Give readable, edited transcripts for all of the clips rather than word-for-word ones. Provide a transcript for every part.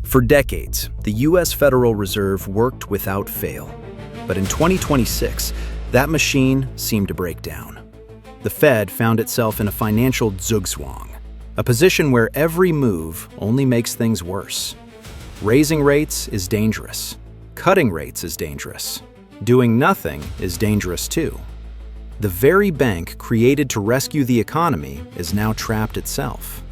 For decades, the U.S. Federal Reserve worked without fail. But in 2026, that machine seemed to break down. The Fed found itself in a financial zugzwang, a position where every move only makes things worse. Raising rates is dangerous. Cutting rates is dangerous. Doing nothing is dangerous too. The very bank created to rescue the economy is now trapped itself.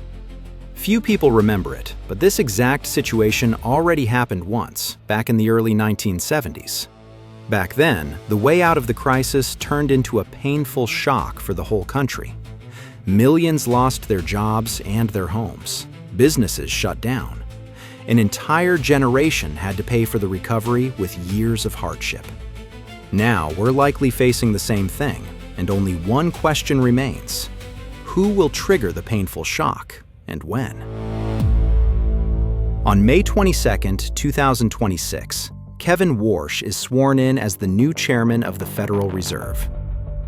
Few people remember it, but this exact situation already happened once, back in the early 1970s. Back then, the way out of the crisis turned into a painful shock for the whole country. Millions lost their jobs and their homes. Businesses shut down. An entire generation had to pay for the recovery with years of hardship. Now, we're likely facing the same thing, and only one question remains. Who will trigger the painful shock, and when? On May 22, 2026, Kevin Warsh is sworn in as the new chairman of the Federal Reserve.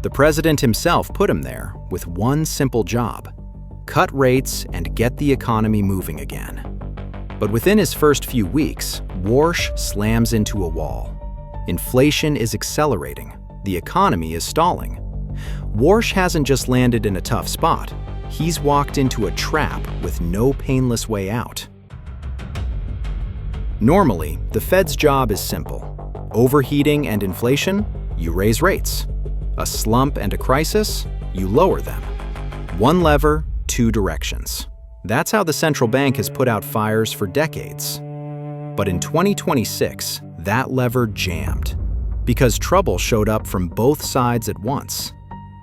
The president himself put him there with one simple job: cut rates and get the economy moving again. But within his first few weeks, Warsh slams into a wall. Inflation is accelerating. The economy is stalling. Warsh hasn't just landed in a tough spot. He's walked into a trap with no painless way out. Normally, the Fed's job is simple. Overheating and inflation, you raise rates. A slump and a crisis, you lower them. One lever, two directions. That's how the central bank has put out fires for decades. But in 2026, that lever jammed, because trouble showed up from both sides at once.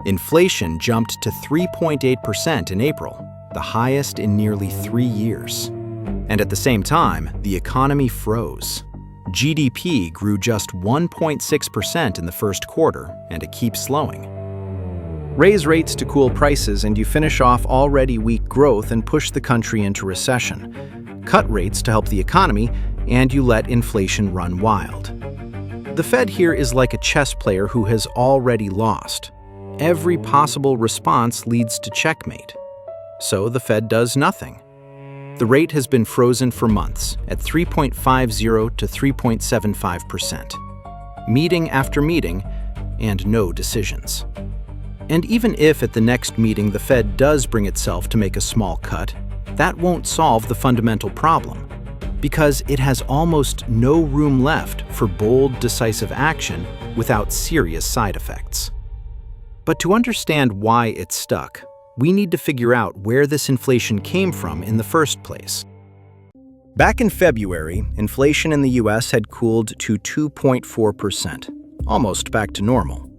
Inflation jumped to 3.8% in April, the highest in nearly 3 years. And at the same time, the economy froze. GDP grew just 1.6% in the first quarter, and it keeps slowing. Raise rates to cool prices and you finish off already weak growth and push the country into recession. Cut rates to help the economy, and you let inflation run wild. The Fed here is like a chess player who has already lost. Every possible response leads to checkmate. So the Fed does nothing. The rate has been frozen for months at 3.50 to 3.75%. Meeting after meeting, and no decisions. And even if at the next meeting the Fed does bring itself to make a small cut, that won't solve the fundamental problem, because it has almost no room left for bold, decisive action without serious side effects. But to understand why it's stuck, we need to figure out where this inflation came from in the first place. Back in February, inflation in the US had cooled to 2.4%, almost back to normal.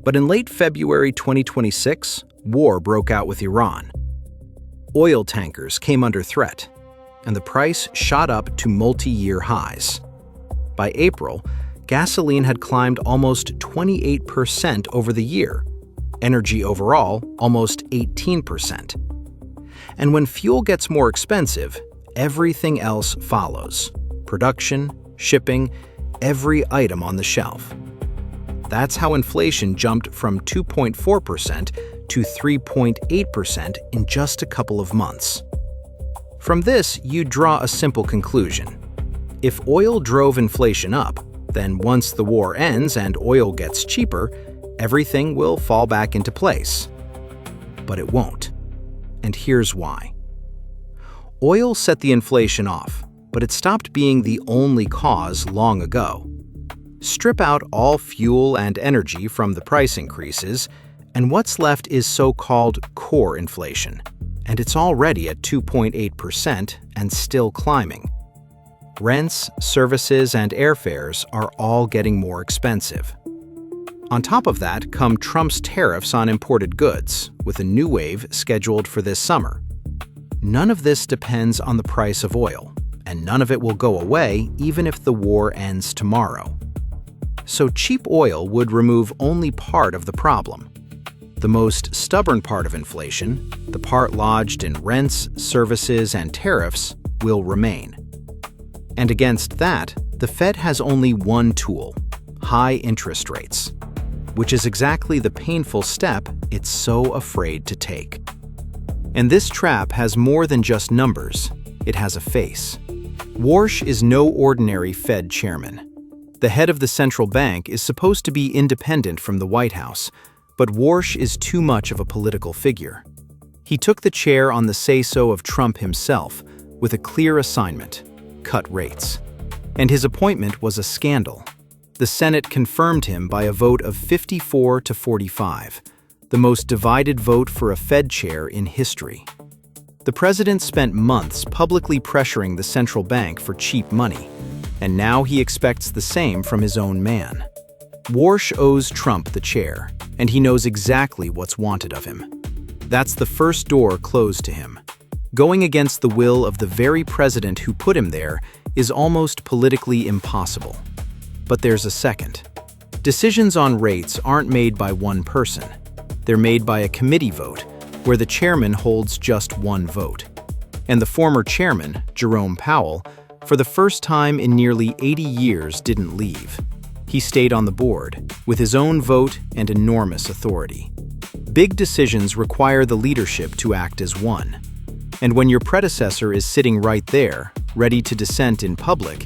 But in late February 2026, war broke out with Iran. Oil tankers came under threat, and the price shot up to multi-year highs. By April, gasoline had climbed almost 28% over the year. Energy overall, almost 18%. And when fuel gets more expensive, everything else follows. Production, shipping, every item on the shelf. That's how inflation jumped from 2.4% to 3.8% in just a couple of months. From this, you draw a simple conclusion. If oil drove inflation up, then once the war ends and oil gets cheaper, everything will fall back into place. But it won't. And here's why. Oil set the inflation off, but it stopped being the only cause long ago. Strip out all fuel and energy from the price increases, and what's left is so-called core inflation, and it's already at 2.8% and still climbing. Rents, services, and airfares are all getting more expensive. On top of that come Trump's tariffs on imported goods, with a new wave scheduled for this summer. None of this depends on the price of oil, and none of it will go away even if the war ends tomorrow. So cheap oil would remove only part of the problem. The most stubborn part of inflation, the part lodged in rents, services, and tariffs, will remain. And against that, the Fed has only one tool: high interest rates, which is exactly the painful step it's so afraid to take. And this trap has more than just numbers. It has a face. Warsh is no ordinary Fed chairman. The head of the central bank is supposed to be independent from the White House, but Warsh is too much of a political figure. He took the chair on the say-so of Trump himself, with a clear assignment: cut rates. And his appointment was a scandal. The Senate confirmed him by a vote of 54 to 45, the most divided vote for a Fed chair in history. The president spent months publicly pressuring the central bank for cheap money, and now he expects the same from his own man. Warsh owes Trump the chair, and he knows exactly what's wanted of him. That's the first door closed to him. Going against the will of the very president who put him there is almost politically impossible. But there's a second. Decisions on rates aren't made by one person. They're made by a committee vote, where the chairman holds just one vote. And the former chairman, Jerome Powell, for the first time in nearly 80 years didn't leave. He stayed on the board, with his own vote and enormous authority. Big decisions require the leadership to act as one. And when your predecessor is sitting right there, ready to dissent in public,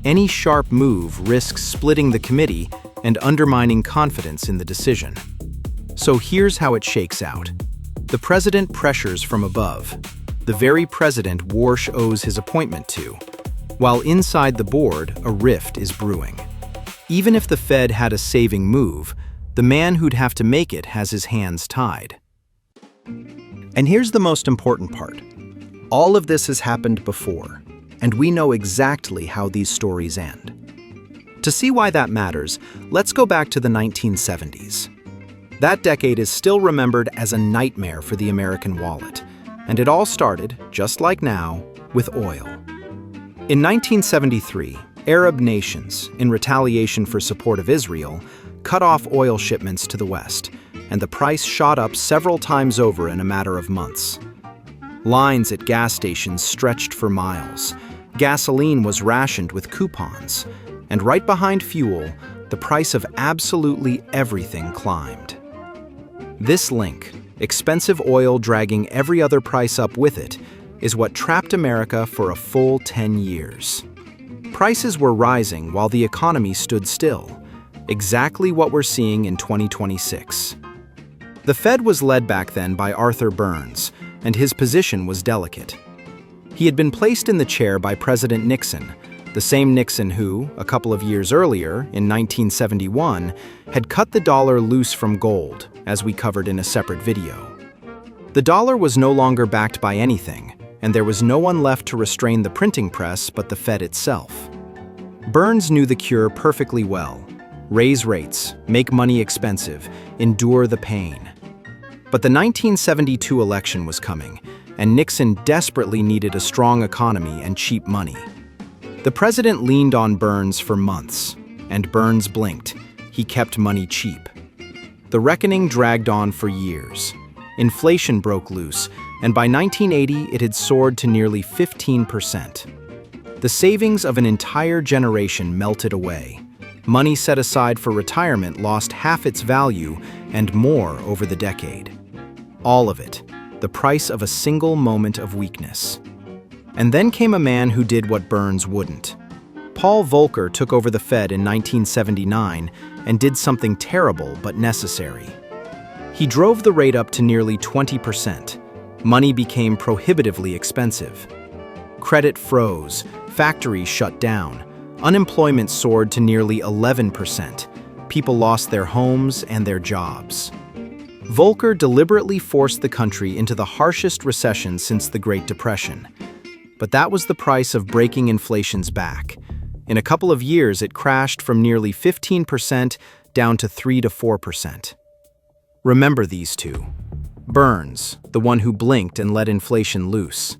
any sharp move risks splitting the committee and undermining confidence in the decision. So here's how it shakes out. The president pressures from above, the very president Warsh owes his appointment to, while inside the board a rift is brewing. Even if the Fed had a saving move, the man who'd have to make it has his hands tied. And here's the most important part. All of this has happened before, and we know exactly how these stories end. To see why that matters, let's go back to the 1970s. That decade is still remembered as a nightmare for the American wallet, and it all started, just like now, with oil. In 1973, Arab nations, in retaliation for support of Israel, cut off oil shipments to the West, and the price shot up several times over in a matter of months. Lines at gas stations stretched for miles. Gasoline was rationed with coupons, and right behind fuel, the price of absolutely everything climbed. This link, expensive oil dragging every other price up with it, is what trapped America for a full 10 years. Prices were rising while the economy stood still, exactly what we're seeing in 2026. The Fed was led back then by Arthur Burns, and his position was delicate. He had been placed in the chair by President Nixon, the same Nixon who, a couple of years earlier, in 1971, had cut the dollar loose from gold, as we covered in a separate video. The dollar was no longer backed by anything, and there was no one left to restrain the printing press but the Fed itself. Burns knew the cure perfectly well. Raise rates, make money expensive, endure the pain. But the 1972 election was coming, and Nixon desperately needed a strong economy and cheap money. The president leaned on Burns for months, and Burns blinked. He kept money cheap. The reckoning dragged on for years. Inflation broke loose, and by 1980 it had soared to nearly 15%. The savings of an entire generation melted away. Money set aside for retirement lost half its value and more over the decade. All of it, the price of a single moment of weakness. And then came a man who did what Burns wouldn't. Paul Volcker took over the Fed in 1979 and did something terrible but necessary. He drove the rate up to nearly 20%. Money became prohibitively expensive. Credit froze, factories shut down, unemployment soared to nearly 11%. People lost their homes and their jobs. Volcker deliberately forced the country into the harshest recession since the Great Depression. But that was the price of breaking inflation's back. In a couple of years, it crashed from nearly 15% down to 3 to 4%. Remember these two. Burns, the one who blinked and let inflation loose.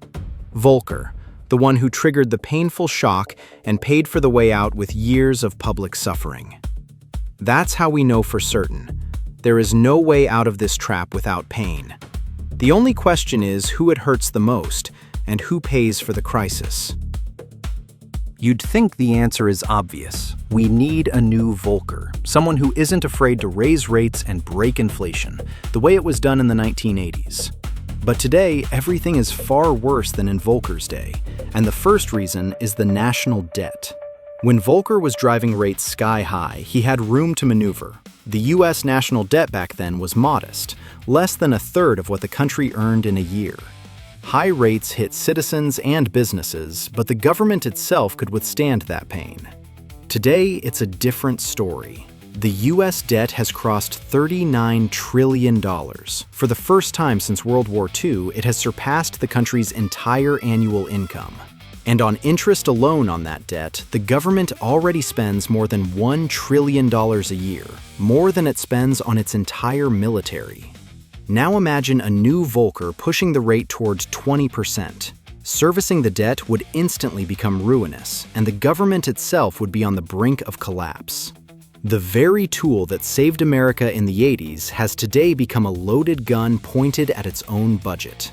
Volcker, the one who triggered the painful shock and paid for the way out with years of public suffering. That's how we know for certain. There is no way out of this trap without pain. The only question is who it hurts the most and who pays for the crisis. You'd think the answer is obvious. We need a new Volcker, someone who isn't afraid to raise rates and break inflation, the way it was done in the 1980s. But today, everything is far worse than in Volcker's day, and the first reason is the national debt. When Volcker was driving rates sky high, he had room to maneuver. The U.S. national debt back then was modest, less than a third of what the country earned in a year. High rates hit citizens and businesses, but the government itself could withstand that pain. Today, it's a different story. The U.S. debt has crossed $39 trillion. For the first time since World War II, it has surpassed the country's entire annual income. And on interest alone on that debt, the government already spends more than $1 trillion a year, more than it spends on its entire military. Now imagine a new Volcker pushing the rate towards 20%. Servicing the debt would instantly become ruinous, and the government itself would be on the brink of collapse. The very tool that saved America in the 80s has today become a loaded gun pointed at its own budget.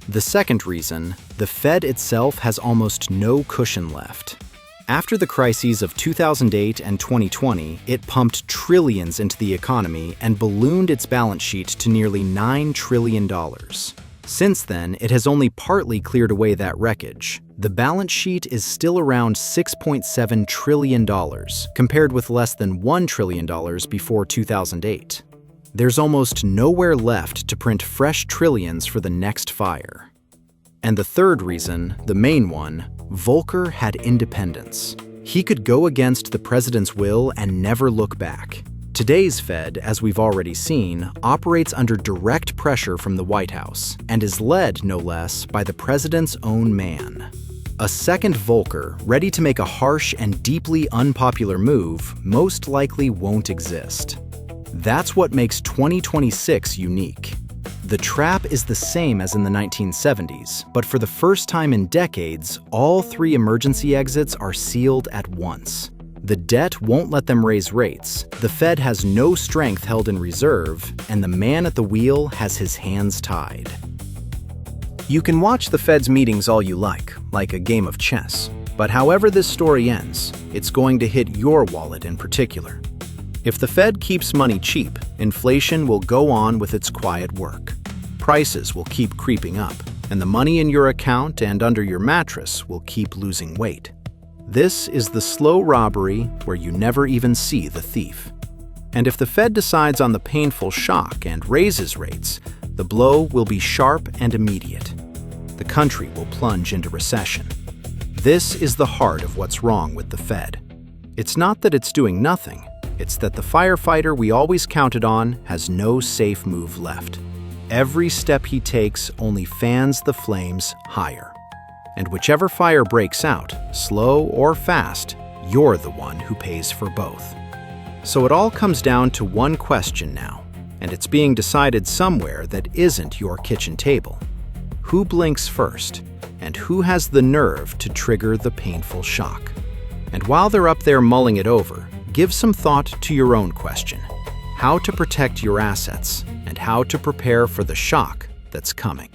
The second reason, the Fed itself has almost no cushion left. After the crises of 2008 and 2020, it pumped trillions into the economy and ballooned its balance sheet to nearly $9 trillion. Since then, it has only partly cleared away that wreckage. The balance sheet is still around $6.7 trillion, compared with less than $1 trillion before 2008. There's almost nowhere left to print fresh trillions for the next fire. And the third reason, the main one, Volcker had independence. He could go against the president's will and never look back. Today's Fed, as we've already seen, operates under direct pressure from the White House and is led, no less, by the president's own man. A second Volcker, ready to make a harsh and deeply unpopular move, most likely won't exist. That's what makes 2026 unique. The trap is the same as in the 1970s, but for the first time in decades, all three emergency exits are sealed at once. The debt won't let them raise rates, the Fed has no strength held in reserve, and the man at the wheel has his hands tied. You can watch the Fed's meetings all you like a game of chess. But however this story ends, it's going to hit your wallet in particular. If the Fed keeps money cheap, inflation will go on with its quiet work. Prices will keep creeping up, and the money in your account and under your mattress will keep losing weight. This is the slow robbery where you never even see the thief. And if the Fed decides on the painful shock and raises rates, the blow will be sharp and immediate. The country will plunge into recession. This is the heart of what's wrong with the Fed. It's not that it's doing nothing, it's that the firefighter we always counted on has no safe move left. Every step he takes only fans the flames higher. And whichever fire breaks out, slow or fast, you're the one who pays for both. So it all comes down to one question now, and it's being decided somewhere that isn't your kitchen table. Who blinks first, and who has the nerve to trigger the painful shock? And while they're up there mulling it over, give some thought to your own question: how to protect your assets and how to prepare for the shock that's coming.